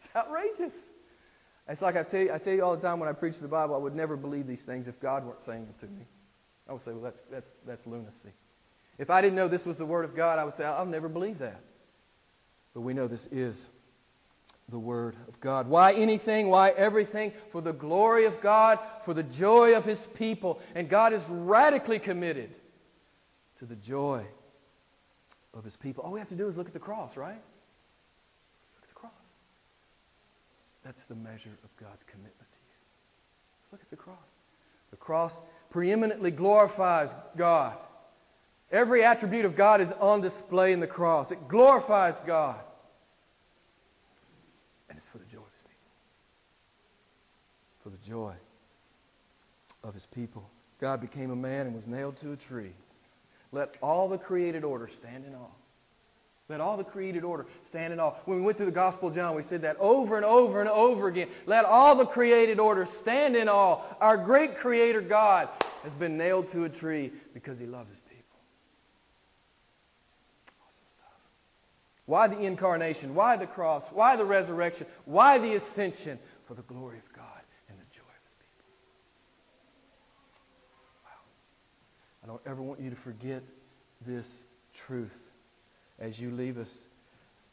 It's outrageous. It's like I tell you all the time when I preach the Bible, I would never believe these things if God weren't saying them to me. I would say, well, that's lunacy. If I didn't know this was the Word of God, I would say, I'll never believe that. But we know this is the Word of God. Why anything? Why everything? For the glory of God, for the joy of His people. And God is radically committed to the joy of His people. All we have to do is look at the cross, right? Let's look at the cross. That's the measure of God's commitment to you. Let's look at the cross. The cross preeminently glorifies God. Every attribute of God is on display in the cross. It glorifies God. And it's for the joy of His people. For the joy of His people. God became a man and was nailed to a tree. Let all the created order stand in awe. Let all the created order stand in awe. When we went through the Gospel of John, we said that over and over and over again. Let all the created order stand in awe. Our great Creator God has been nailed to a tree because He loves His people. Awesome stuff. Why the incarnation? Why the cross? Why the resurrection? Why the ascension? For the glory of God and the joy of His people. Wow. I don't ever want you to forget this truth. As you leave us,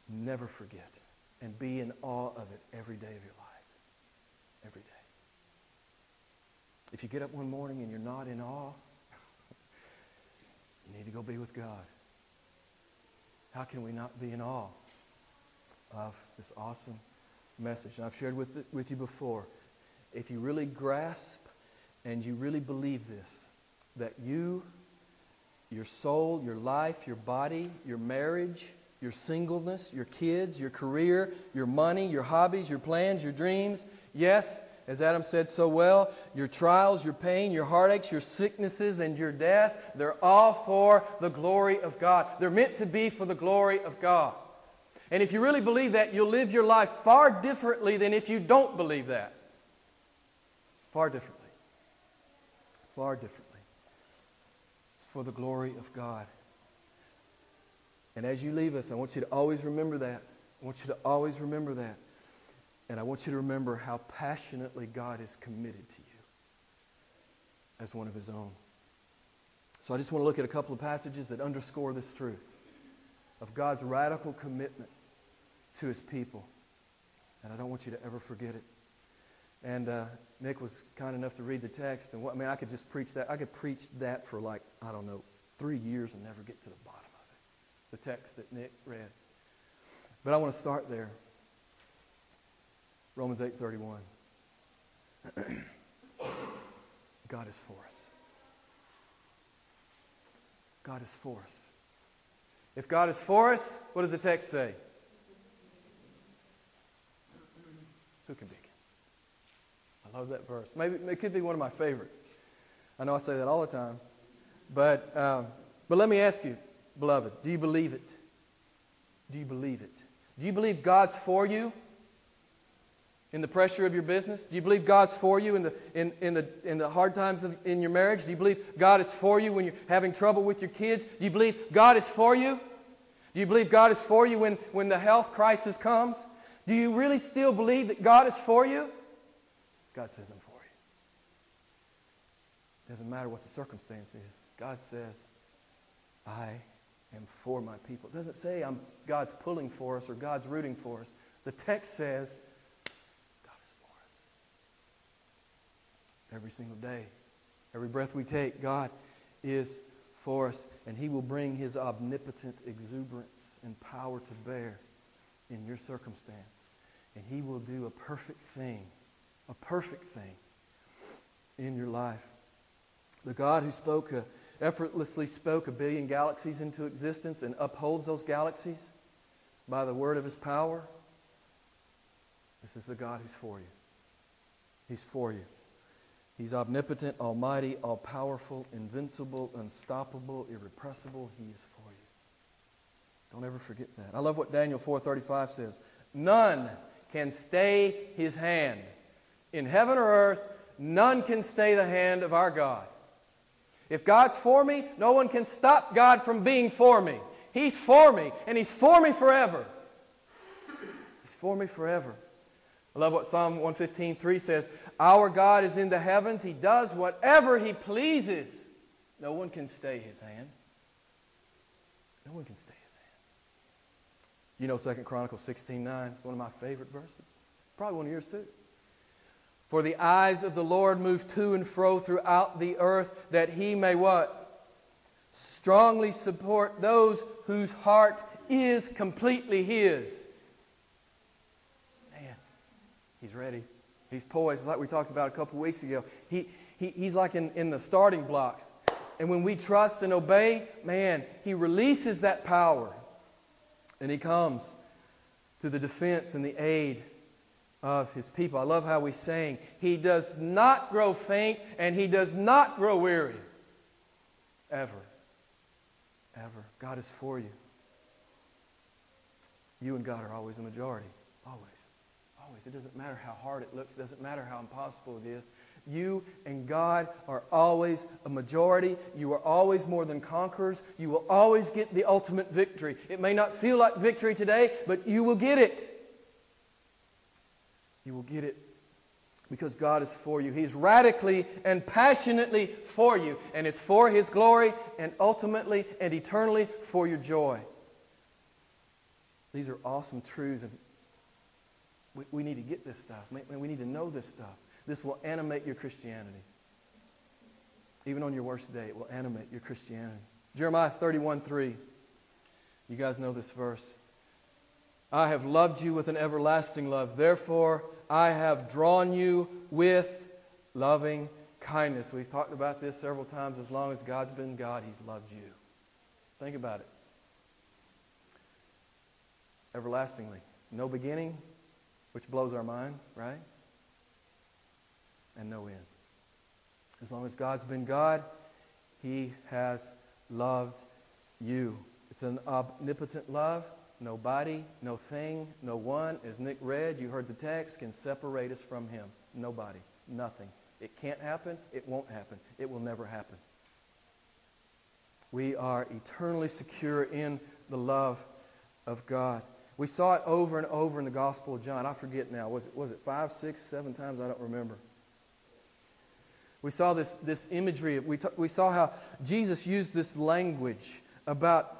never forget and be in awe of it every day of your life. Every day. If you get up one morning and you're not in awe, you need to go be with God. How can we not be in awe of this awesome message? And I've shared with you before. If you really grasp and you really believe this, that you, your soul, your life, your body, your marriage, your singleness, your kids, your career, your money, your hobbies, your plans, your dreams. Yes, as Adam said so well, your trials, your pain, your heartaches, your sicknesses, and your death, they're all for the glory of God. They're meant to be for the glory of God. And if you really believe that, you'll live your life far differently than if you don't believe that. Far differently. Far differently. For the glory of God. And as you leave us, I want you to always remember that. I want you to always remember that. And I want you to remember how passionately God is committed to you as one of His own. So I just want to look at a couple of passages that underscore this truth of God's radical commitment to His people. And I don't want you to ever forget it. And Nick was kind enough to read the text. And I could just preach that. I could preach that for 3 years and never get to the bottom of it. The text that Nick read. But I want to start there. Romans 8:31. God is for us. God is for us. If God is for us, what does the text say? Who can be against? I love that verse. Maybe it could be one of my favorite. I know I say that all the time. But let me ask you, beloved, do you believe it? Do you believe it? Do you believe God's for you in the pressure of your business? Do you believe God's for you in the hard times in your marriage? Do you believe God is for you when you're having trouble with your kids? Do you believe God is for you? Do you believe God is for you when the health crisis comes? Do you really still believe that God is for you? God says, I'm for you. It doesn't matter what the circumstance is. God says, I am for my people. It doesn't say God's pulling for us or God's rooting for us. The text says, God is for us. Every single day, every breath we take, God is for us. And He will bring His omnipotent exuberance and power to bear in your circumstance. And He will do a perfect thing in your life. The God who effortlessly spoke 1 billion galaxies into existence and upholds those galaxies by the word of His power. This is the God who's for you. He's for you. He's omnipotent, almighty, all-powerful, invincible, unstoppable, irrepressible. He is for you. Don't ever forget that. I love what Daniel 4:35 says. None can stay His hand. In heaven or earth, none can stay the hand of our God. If God's for me, no one can stop God from being for me. He's for me, and He's for me forever. He's for me forever. I love what Psalm 115:3 says. Our God is in the heavens. He does whatever He pleases. No one can stay His hand. No one can stay His hand. You know 2 Chronicles 16:9. It's one of my favorite verses. Probably one of yours too. For the eyes of the Lord move to and fro throughout the earth, that He may what? Strongly support those whose heart is completely His. Man, He's ready. He's poised, like we talked about a couple weeks ago. He's like in the starting blocks. And when we trust and obey, man, He releases that power. And He comes to the defense and the aid of His people. I love how we sang, He does not grow faint and He does not grow weary. Ever. Ever. God is for you. You and God are always a majority. Always. Always. It doesn't matter how hard it looks. It doesn't matter how impossible it is. You and God are always a majority. You are always more than conquerors. You will always get the ultimate victory. It may not feel like victory today, but you will get it. You will get it because God is for you. He's radically and passionately for you. And it's for His glory and ultimately and eternally for your joy. These are awesome truths. And we need to get this stuff. We need to know this stuff. This will animate your Christianity. Even on your worst day, it will animate your Christianity. Jeremiah 31:3. You guys know this verse. I have loved you with an everlasting love. Therefore, I have drawn you with loving kindness. We've talked about this several times. As long as God's been God, He's loved you. Think about it. Everlastingly. No beginning, which blows our mind, right? And no end. As long as God's been God, He has loved you. It's an omnipotent love. Nobody, no thing, no one, as Nick read, you heard the text, can separate us from Him. Nobody, nothing. It can't happen. It won't happen. It will never happen. We are eternally secure in the love of God. We saw it over and over in the Gospel of John. I forget now. Was it 5, 6, 7 times? I don't remember. We saw this imagery. We saw how Jesus used this language about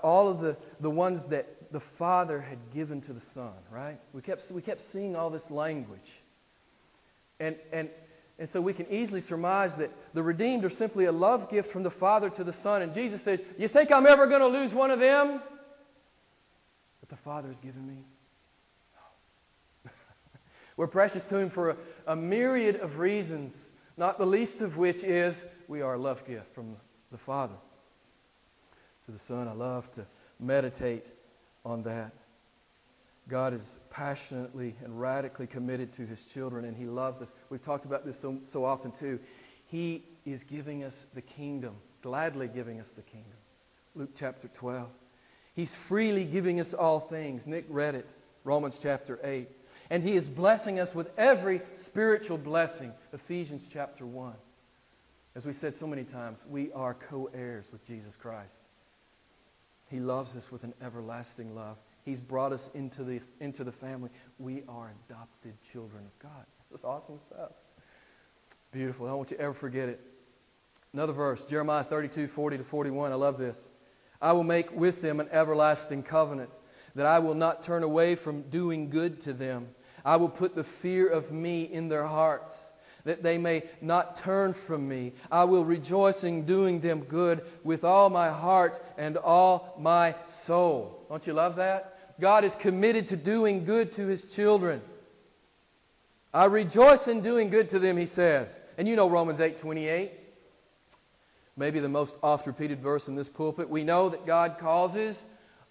all of the ones that the Father had given to the Son, right? We kept seeing all this language. And so we can easily surmise that the redeemed are simply a love gift from the Father to the Son. And Jesus says, you think I'm ever going to lose one of them that the Father has given me? No. We're precious to Him for a myriad of reasons, not the least of which is we are a love gift from the Father to the Son. I love to meditate on that. God is passionately and radically committed to His children, and He loves us. We've talked about this so often too. He is giving us the kingdom, gladly giving us the kingdom. Luke chapter 12. He's freely giving us all things. Nick read it, Romans chapter 8. And He is blessing us with every spiritual blessing, Ephesians chapter 1. As we said so many times, we are co-heirs with Jesus Christ. He loves us with an everlasting love. He's brought us into the family. We are adopted children of God. This is awesome stuff. It's beautiful. I don't want you to ever forget it. Another verse, Jeremiah 32:40-41. I love this. I will make with them an everlasting covenant, that I will not turn away from doing good to them. I will put the fear of me in their hearts, that they may not turn from me. I will rejoice in doing them good with all my heart and all my soul. Don't you love that? God is committed to doing good to His children. I rejoice in doing good to them, He says. And you know Romans 8:28. Maybe the most oft-repeated verse in this pulpit. We know that God causes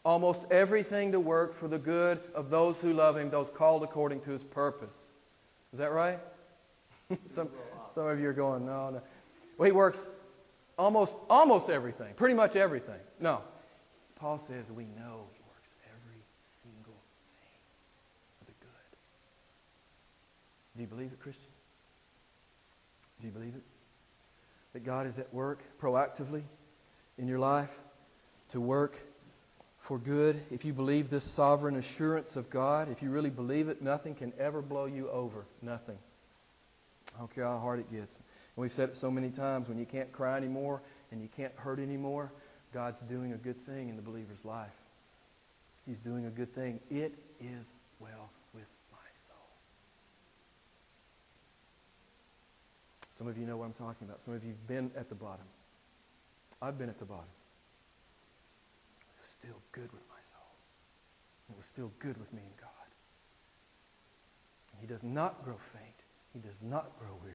almost everything to work for the good of those who love Him, those called according to His purpose. Is that right? Some of you are going, no. Well, He works almost everything, pretty much everything. No. Paul says we know He works every single thing for the good. Do you believe it, Christian? Do you believe it? That God is at work proactively in your life to work for good, if you believe this sovereign assurance of God, if you really believe it, nothing can ever blow you over. Nothing. I don't care how hard it gets. And we've said it so many times, when you can't cry anymore and you can't hurt anymore, God's doing a good thing in the believer's life. He's doing a good thing. It is well with my soul. Some of you know what I'm talking about. Some of you have been at the bottom. I've been at the bottom. It was still good with my soul. It was still good with me and God. And He does not grow faint. He does not grow weary.